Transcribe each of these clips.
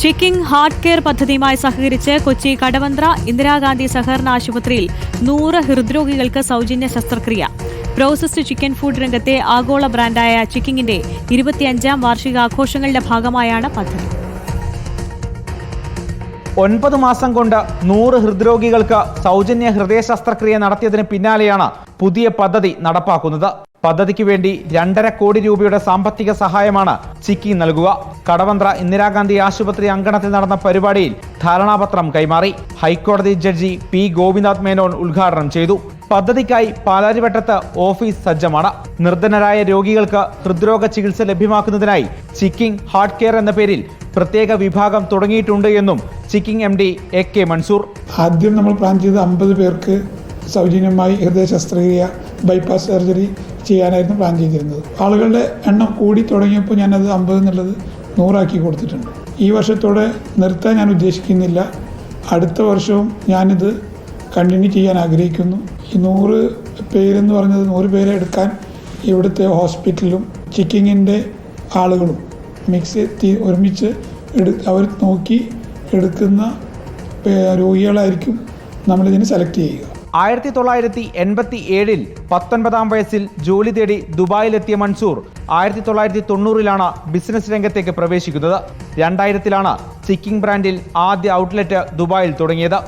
Chicking heart care പദ്ധതിയുമായി സഹകരിച്ച് കൊച്ചി കടവന്ത്ര ഇന്ദിരാഗാന്ധി സഹകരണ ആശുപത്രിയിൽ 100 ഹൃദ്രോഗികൾക്ക് സൌജന്യ ശസ്ത്രക്രിയ. പ്രോസസ്ഡ് ചിക്കൻ ഫുഡ് രംഗത്തെ ആഗോള ബ്രാൻഡായ ചിക്കിങ്ങിന്റെ 25ാം വാർഷികാഘോഷങ്ങളുടെ ഭാഗമായാണ് പദ്ധതി. 9 മാസം കൊണ്ട് 100 ഹൃദ്രോഗികൾക്ക് സൗജന്യ ഹൃദയ ശസ്ത്രക്രിയ നടത്തിയതിന് പിന്നാലെയാണ് പുതിയ പദ്ധതി നടപ്പാക്കുന്നത്. പദ്ധതിക്ക് വേണ്ടി 2.5 കോടി രൂപയുടെ സാമ്പത്തിക സഹായമാണ് ചിക്കിങ് നൽകുക. കടവന്ത്ര ഇന്ദിരാഗാന്ധി ആശുപത്രി അങ്കണത്തിൽ നടന്ന പരിപാടിയിൽ ധാരണാപത്രം കൈമാറി. ഹൈക്കോടതി ജഡ്ജി പി ഗോപിനാഥ് മേനോൻ ഉദ്ഘാടനം ചെയ്തു. പദ്ധതിക്കായി പാലാരിവട്ടത്ത് ഓഫീസ് സജ്ജമാണ്. നിർധനരായ രോഗികൾക്ക് ഹൃദ്രോഗ ചികിത്സ ലഭ്യമാക്കുന്നതിനായി ചിക്കിങ് ഹാർട്ട് കെയർ എന്ന പേരിൽ പ്രത്യേക വിഭാഗം തുടങ്ങിയിട്ടുണ്ട് എന്നും ചിക്കിങ് MD AK മൻസൂർ. ആദ്യം നമ്മൾ പ്ലാൻ ചെയ്ത് 50 പേർക്ക് സൗജന്യമായി ഹൃദയ ശസ്ത്രക്രിയ ബൈപ്പാസ് സർജറി ചെയ്യാനായിരുന്നു പ്ലാൻ ചെയ്തിരുന്നത്. ആളുകളുടെ എണ്ണം കൂടി തുടങ്ങിയപ്പോൾ ഞാനത് 50 എന്നുള്ളത് 100 ആക്കി കൊടുത്തിട്ടുണ്ട്. ഈ വർഷത്തോടെ നിർത്താൻ ഞാൻ ഉദ്ദേശിക്കുന്നില്ല. അടുത്ത വർഷവും ഞാനിത് കണ്ടിന്യൂ ചെയ്യാൻ ആഗ്രഹിക്കുന്നു. ഈ 100 പേരെന്ന് പറഞ്ഞത് 100 പേരെ എടുക്കാൻ ഇവിടുത്തെ ഹോസ്പിറ്റലും ചിക്കിങ്ങിൻ്റെ ആളുകളും ഒരുമിച്ച് അവർ നോക്കി എടുക്കുന്ന രോഗികളായിരിക്കും നമ്മളിതിന് സെലക്ട് ചെയ്യുക. 1987-ൽ 19ാം വയസ്സിൽ ജോലി തേടി ദുബായിലെത്തിയ മൻസൂർ 1990-ലാണ് ബിസിനസ് രംഗത്തേക്ക് പ്രവേശിക്കുന്നത്. 2000-ലാണ് ചിക്കിങ് ബ്രാൻഡിൽ ആദ്യ ഔട്ട്ലെറ്റ് ദുബായിൽ തുടങ്ങിയത്.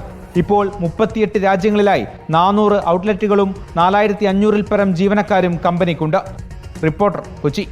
ഇപ്പോൾ 38 രാജ്യങ്ങളിലായി 400 ഔട്ട്ലെറ്റുകളും 4500-ൽ പരം ജീവനക്കാരും കമ്പനിക്കുണ്ട്. റിപ്പോർട്ടർ, കൊച്ചി.